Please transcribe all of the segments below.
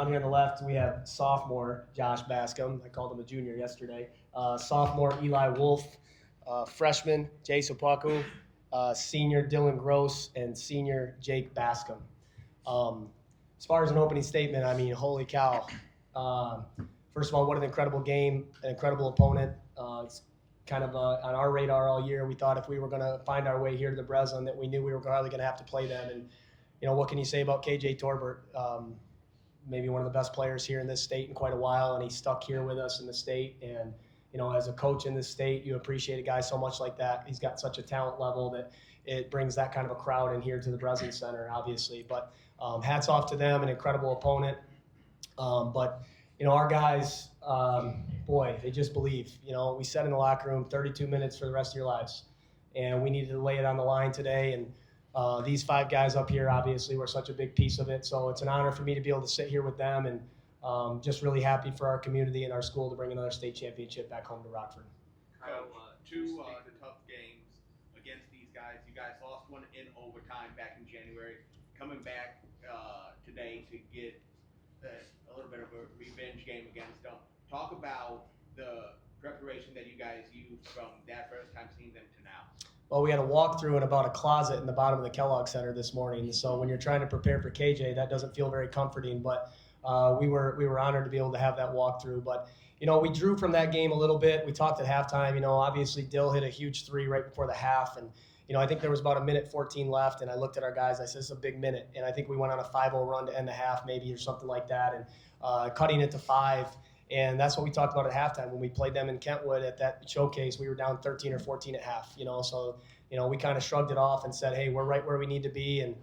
down here on the left, we have sophomore Josh Bascom. I called him a junior yesterday. Sophomore Eli Wolf, freshman Jay Sopaku, senior Dylan Gross, and senior Jake Bascom. As far as an opening statement, I mean, holy cow. First of all, what an incredible game, an incredible opponent. It's kind of on our radar all year. We thought if we were going to find our way here to the Breslin that we knew we were probably going to have to play them. And, you know, what can you say about KJ Torbert? Maybe one of the best players here in this state in quite a while, and he's stuck here with us in the state. And, you know, as a coach in this state, you appreciate a guy so much like that. He's got such a talent level that it brings that kind of a crowd in here to the Breslin Center, obviously. But hats off to them, an incredible opponent. But, you know, our guys, boy, they just believe. You know, we said in the locker room, 32 minutes for the rest of your lives. And we needed to lay it on the line today. And these 5 guys up here, obviously, were such a big piece of it. So it's an honor for me to be able to sit here with them, and just really happy for our community and our school to bring another state championship back home to Rockford. Kyle, two tough games against these guys. You guys lost one in overtime back in January. Coming back today to get a little bit of a revenge game against them. Talk about the preparation that you guys used from that first time seeing them to now. Well, we had a walkthrough in about a closet in the bottom of the Kellogg Center this morning. So when you're trying to prepare for KJ, that doesn't feel very comforting. But we were honored to be able to have that walkthrough. But, you know, we drew from that game a little bit. We talked at halftime. You know, obviously Dill hit a huge 3 right before the half. And, you know, I think there was about 1:14 left. And I looked at our guys. I said, this is a big minute. And I think we went on a 5-0 run to end the half maybe or something like that. And cutting it to 5. And that's what we talked about at halftime when we played them in Kentwood at that showcase. We were down 13 or 14 at half, you know. So, you know, we kind of shrugged it off and said, hey, we're right where we need to be. And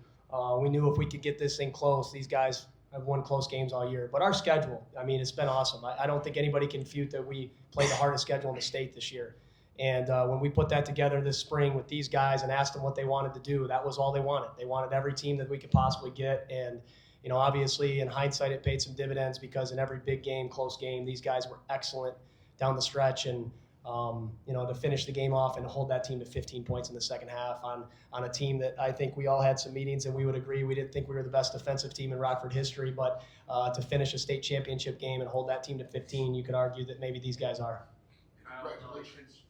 we knew if we could get this thing close, these guys have won close games all year. But our schedule, I mean, it's been awesome. I don't think anybody can refute that we played the hardest schedule in the state this year. And when we put that together this spring with these guys and asked them what they wanted to do, that was all they wanted. They wanted every team that we could possibly get. And you know, obviously, in hindsight, it paid some dividends because in every big game, close game, these guys were excellent down the stretch. And, you know, to finish the game off and hold that team to 15 points in the second half on a team that I think we all had some meetings and we would agree we didn't think we were the best defensive team in Rockford history. But to finish a state championship game and hold that team to 15, you could argue that maybe these guys are. Congratulations.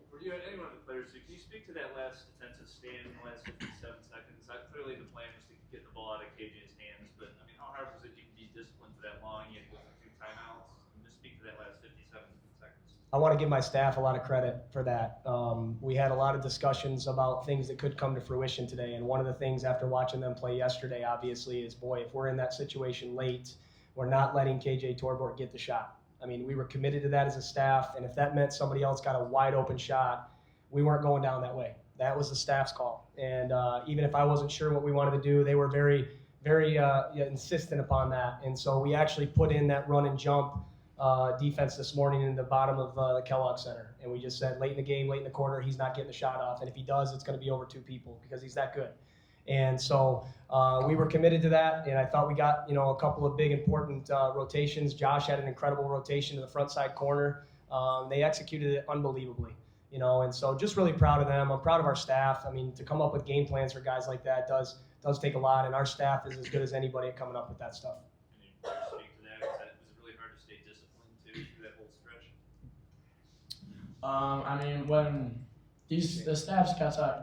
For you, any one of the players, can you speak to that last defensive stand in the last 57 seconds? Clearly the plan was to get the ball out of KJ's hands, but I mean, how hard was it to be disciplined for that long? You had to go through 2 timeouts. Just speak to that last 57 seconds. I want to give my staff a lot of credit for that. We had a lot of discussions about things that could come to fruition today, and one of the things after watching them play yesterday, obviously, is, boy, if we're in that situation late, we're not letting KJ Torbert get the shot. I mean, we were committed to that as a staff, and if that meant somebody else got a wide open shot, we weren't going down that way. That was the staff's call. And even if I wasn't sure what we wanted to do, they were very, very insistent upon that. And so we actually put in that run and jump defense this morning in the bottom of the Kellogg Center. And we just said late in the game, late in the quarter, he's not getting the shot off. And if he does, it's going to be over 2 people because he's that good. And so we were committed to that. And I thought we got, you know, a couple of big important rotations. Josh had an incredible rotation to the front side corner. They executed it unbelievably. You know, and so just really proud of them. I'm proud of our staff. I mean, to come up with game plans for guys like that does take a lot, and our staff is as good as anybody at coming up with that stuff. Can you speak to that? Was it really hard to stay disciplined through that whole stretch? I mean, when the staff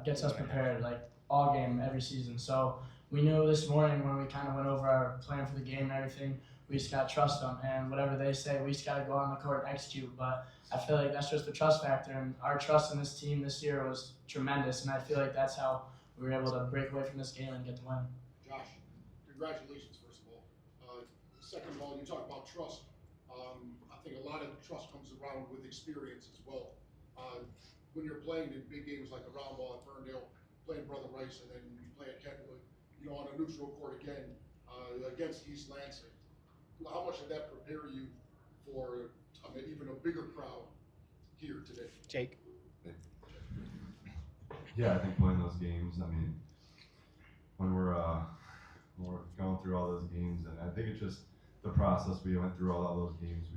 gets us prepared like all game every season. So we knew this morning when we kind of went over our plan for the game and everything, we just got to trust them, and whatever they say, we just got to go on the court and execute. But I feel like that's just the trust factor, and our trust in this team this year was tremendous, and I feel like that's how we were able to break away from this game and get the win. Josh, congratulations, first of all. Second of all, you talk about trust. I think a lot of trust comes around with experience as well. When you're playing in big games like the round ball at Ferndale, playing Brother Rice, and then you play at Kentwood, you know, on a neutral court again against East Lansing. How much did that prepare you for even a bigger crowd here today? Jake? Yeah, I think playing those games, I mean, when we're going through all those games, and I think it's just the process we went through all those games,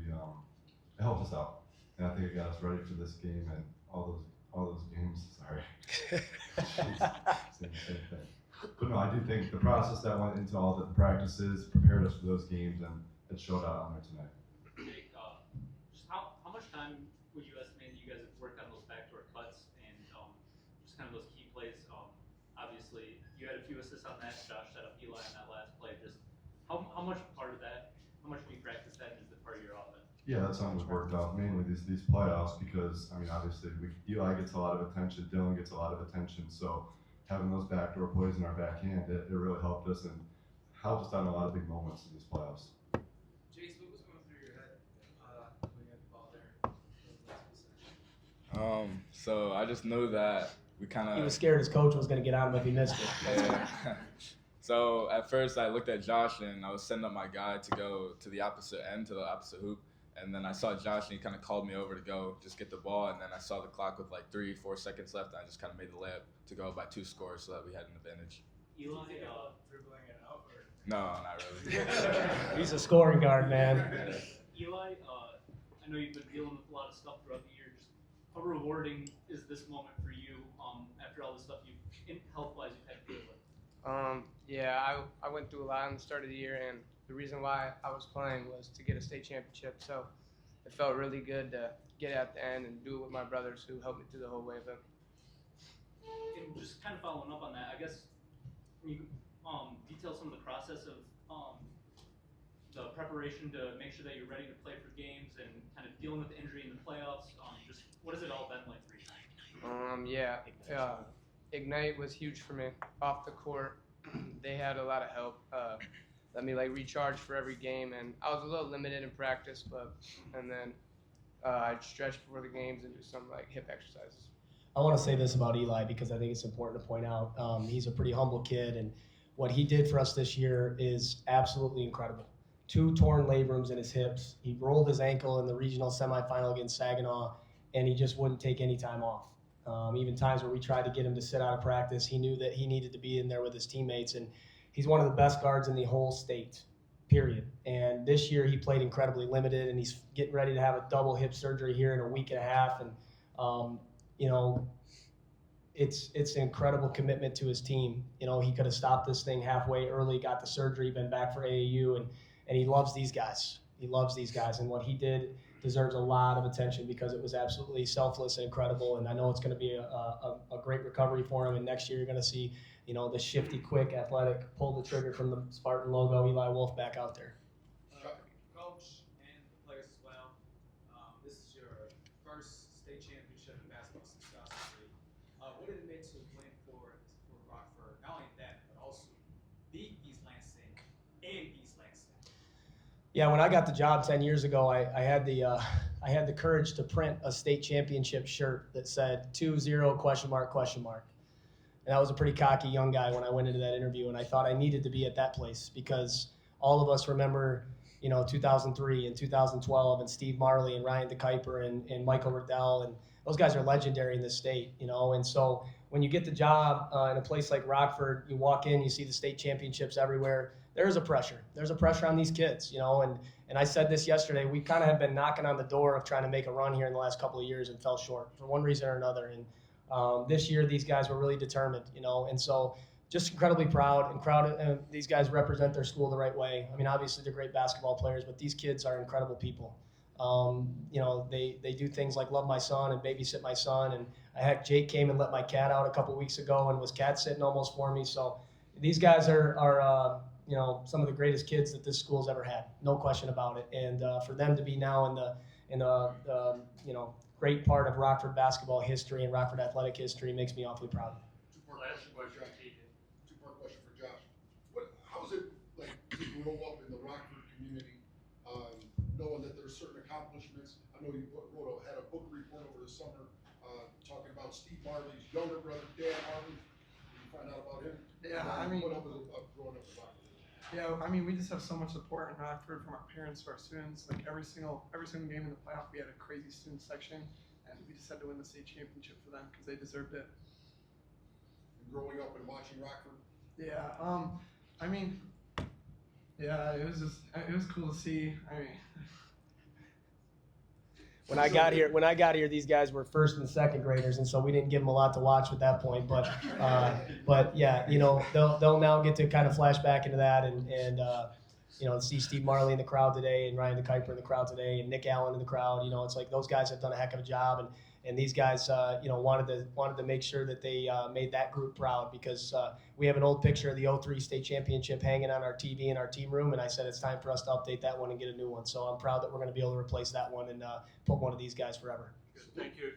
it helped us out. And I think it got us ready for this game and all those games. Sorry. Same thing. But no, I do think the process that went into all the practices prepared us for those games, and it showed out on there tonight. Jake, just how much time would you estimate you guys have worked on those backdoor cuts and just kind of those key plays? Obviously, you had a few assists on that. Josh set up Eli on that last play. Just how much part of that? How much do you practice that? And is it part of your offense? Yeah, that's something we've worked out mainly these playoffs because I mean obviously Eli gets a lot of attention, Dylan gets a lot of attention, so having those backdoor plays in our backhand, it really helped us and helped us out in a lot of big moments in these playoffs. Jace, what was going through your head when you had the ball there? So I just knew that we kind of. He was scared his coach was going to get on him if he missed it. Yeah. So at first I looked at Josh and I was setting up my guy to go to the opposite end, to the opposite hoop. And then I saw Josh and he kind of called me over to go just get the ball. And then I saw the clock with like 3-4 seconds left. And I just kind of made the layup to go by 2 scores so that we had an advantage. Eli, Dribbling it out, or? No, not really. He's a scoring guard, man. Eli, I know you've been dealing with a lot of stuff throughout the year. Just how rewarding is this moment for you after all the stuff health-wise you've had to deal with? Yeah, I went through a lot in the start of the year, and the reason why I was playing was to get a state championship. So it felt really good to get at the end and do it with my brothers who helped me through the whole way of it. And just kind of following up on that, I guess can you detail some of the process of the preparation to make sure that you're ready to play for games and kind of dealing with the injury in the playoffs. Just what has it all been like for you? Ignite was huge for me off the court. They had a lot of help. Let me recharge for every game, and I was a little limited in practice, and then I'd stretch before the games and do some hip exercises. I want to say this about Eli because I think it's important to point out. He's a pretty humble kid, and what he did for us this year is absolutely incredible. 2 torn labrums in his hips. He rolled his ankle in the regional semifinal against Saginaw, and he just wouldn't take any time off. Even times where we tried to get him to sit out of practice, he knew that he needed to be in there with his teammates, and he's one of the best guards in the whole state, period. And this year he played incredibly limited, and he's getting ready to have a double hip surgery here in a week and a half, and it's an incredible commitment to his team. He could have stopped this thing halfway early, got the surgery, been back for AAU, and he loves these guys. He loves these guys, and what he did deserves a lot of attention because it was absolutely selfless and incredible, and I know it's going to be a great recovery for him, and next year you're going to see, the shifty, quick, athletic, pull the trigger from the Spartan logo, Eli Wolf back out there. Coach and the players as well. This is your first state championship in basketball since 2003. What did it mean to win for Rockford? Not only that, but also beat East Lansing and East Lansing. Yeah, when I got the job 10 years ago, I had the courage to print a state championship shirt that said 2-0 ? And I was a pretty cocky young guy when I went into that interview, and I thought I needed to be at that place because all of us remember, 2003 and 2012 and Steve Marley and Ryan DeKuyper and Michael Riddell, and those guys are legendary in this state, and so when you get the job in a place like Rockford, you walk in, you see the state championships everywhere. There's a pressure. There's a pressure on these kids, and I said this yesterday. We kind of have been knocking on the door of trying to make a run here in the last couple of years and fell short for one reason or another. And this year, these guys were really determined, and so just incredibly proud. These guys represent their school the right way. I mean, obviously they're great basketball players, but these kids are incredible people. They do things like love my son and babysit my son. And Jake came and let my cat out a couple weeks ago and was cat sitting almost for me. So these guys are some of the greatest kids that this school's ever had, no question about it. And for them to be now in the great part of Rockford basketball history and Rockford athletic history makes me awfully proud. Two-part question for Josh. How is it like to grow up in the Rockford community, knowing that there's certain accomplishments? I know you had a book report over the summer talking about Steve Marley's younger brother, Dan Marley. Did you find out about him? Yeah, What up with growing up in Rockford? Yeah, we just have so much support in Rockford from our parents to our students. Like every single game in the playoff, we had a crazy student section, and we just had to win the state championship for them because they deserved it. And growing up and watching Rockford. Yeah, it was cool to see. when I got here, these guys were first and second graders, and so we didn't give them a lot to watch at that point. But yeah, they'll now get to kind of flash back into that and see Steve Marley in the crowd today and Ryan DeKuyper in the crowd today and Nick Allen in the crowd. It's like those guys have done a heck of a job, and these guys wanted to make sure that they made that group proud, because we have an old picture of the 03 state championship hanging on our TV in our team room, and I said it's time for us to update that one and get a new one. So I'm proud that we're going to be able to replace that one and put one of these guys forever. Thank you.